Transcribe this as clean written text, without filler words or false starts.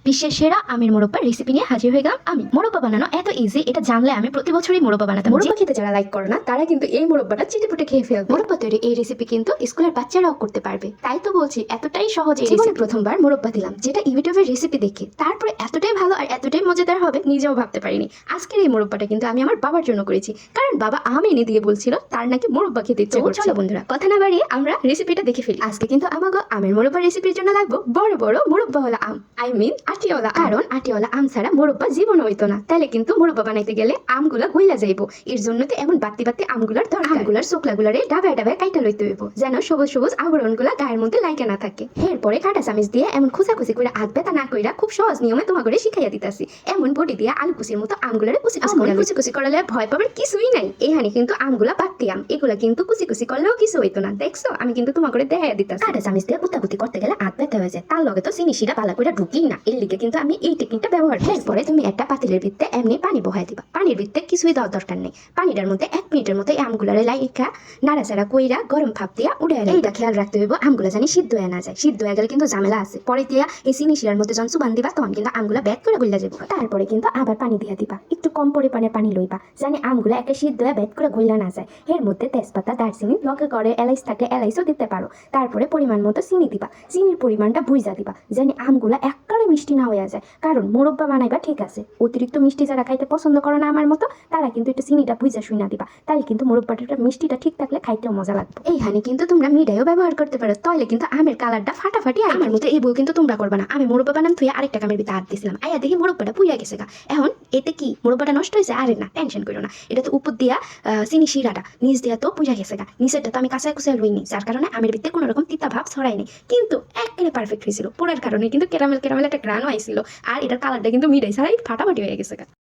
বিশ্বের সেরা আমের মোরব্বার রেসিপি নিয়ে হাজির হয়ে গেলাম আমি। মোরব্বা বানানো এত ইজি, এটা জানলে আমি প্রতি বছরই মোরব্বা বানাতাম। মোরব্বা খেতে যারা লাইক করে না তারা কিন্তু এই মোরব্বাটা চিটেপুটে খেয়ে ফেলবে। মোরব্বা তৈরি এই রেসিপি কিন্তু স্কুলের বাচ্চারাও করতে পারবে, তাই তো বলছি এতটাই সহজ। জীবনে প্রথমবার মোরব্বা দিলাম, যেটা ইউটিউবের রেসিপি দেখে, তারপরে এতটাই ভালো আর এতটাই মজাদার হবে নিজেও ভাবতে পারিনি। আজকের এই মোরব্বাটা কিন্তু আমি আমার বাবার জন্য করেছি, কারণ বাবা আম এনে দিয়ে বলছিল তার নাকি মোরব্বা খেতে ইচ্ছে করছে। চলো বন্ধুরা, কথা না বাড়িয়ে আমরা রেসিপিটা দেখে ফেলি। আজকে কিন্তু আমাকে আমের মোরব্বা রেসিপির জন্য লাগবে বড় বড় মোরব্বা হলো আম, আই মিন আটিওয়ালা। কারণ আটিওয়ালা আম ছাড়া মোরব্বা জীবন হইতো না। তাহলে কিন্তু মোরব্বা বানাইতে গেলে আমগুলা গইলা যাইবো, এর জন্য তো এমন বাতি বাতি আমগুলার দরকার। আমগুলার শুকলাগুলারে ডাবায় ডাবায় কাইটা লইতে হইব, যেন সবুজ সবুজ আবরণগুলা গায়ের মধ্যে লাইকা না থাকে। এরপরে কাঁটা চামিচ দিয়ে এমন খুচাখুচি করে আগ বেতা না কইরা খুব সহজ নিয়মে তোমাকে শিখাইয়া দিতাছি। এমন বডি দিয়ে আলু কুচির মতো আমগুলারে কুচি করলে ভয় পাবার কিছুই নাই। এখানে কিন্তু আমগুলা বাড়তি আম, এগুলা কিন্তু কুচি করলেও কিছু হইতো না। দেখছো, আমি কিন্তু তোমাকে দেখাইয়া দিতাছি। কাঁটা চামিচ দিয়ে কুতাকুতি করতে গেলে আগ বেতা হয়ে যায়, তার লগে তো চিনি শিরা ভালো করে ঢুকি না, এর লিগে কিন্তু আমি এই টেকনিকটা ব্যবহার করি। এরপরে তুমি একটা পাতিলের ভিতরে এমনি পানি বহাই দিবা। পানির ভিতরে কিছুই দেওয়ার দরকার নেই। পানিটার মধ্যে 1 মিনিটের মধ্যে আমগুলারে লাইকা নাড়াচাড়া কইরা গরম ভাপ দিয়া উড়ে এলে এইটা খেয়াল রাখতে হইব আমগুলা জানি সিদ্ধ হয়ে না যায়। সিদ্ধ হয়ে গেলে কিন্তু ঝামেলা আছে। পরে দিয়া এই চিনি শিরার মধ্যে যখন চুবান দিবা তখন কিন্তু আমগুলা ব্যাক করে গইলা যাবে। তারপরে কিন্তু আবার পানি দিয়া দিবা, একটু কম পরিমাণে পানি লইবা, জানি আমগুলা একটা সিদ্ধ হয়ে ব্যাক করে গইলা না যায়। এর মধ্যে তেজপাতা, দারচিনি, লগে করে এলাইচ থাকলে এলাইচও দিতে পারো। তারপরে পরিমাণ মতো চিনি দিবা, চিনির পরিমাণটা বুঝা দিবা, জানি আমগুলা একবারে মিষ্টি না হয়ে যায়। কারণ মোরব্বা বানাইবা ঠিক আছে, অতিরিক্ত মিষ্টি যারা খাইতে পছন্দ করো না আমার মতো, তারা কিন্তু একটু চিনিটা বুঝা শুইনা দিবা। তাহলে কিন্তু মোরব্বাটা মিষ্টিটা ঠিক থাকলে খাইতেও মজা লাগবে। এইখানে কিন্তু তোমরা মিঠাইও ব্যবহার করতে পারো, তাহলে কিন্তু আমের কালারটা ফাটাফাটি। আমার মতো এই ভুল কিন্তু তোমরা করবা না। আমি মোরব্বা বানাম থুয়ে আরেকটা কামের ভিতরে হাত দিছিলাম, আয়া দেখি মোরব্বাটা পুইয়া গেছে গা। এখন এতে কি মোরব্বাটা নষ্ট হয়েছে? আরে না, টেনশন করো না। এটা তো উপর দিয়া চিনি শিরাটা, নিচ দিয়া তো পুইয়া গেছে গা। নিচেরটা তো আমি কাঁচায় কুচায় লইনি, যার কারণে আমের ভিতরে কোনো রকম তিতা ভাব ছড়ায়নি, কিন্তু একেবারে পারফেক্ট হয়েছিল। পোড়ার কারণে কিন্তু ক্যারামেল একটা গ্রানও আইছিল, আর এটার কালারটা কিন্তু মিঠাই ছাড়াই ফাটাফাটি হয়ে গেছে গা।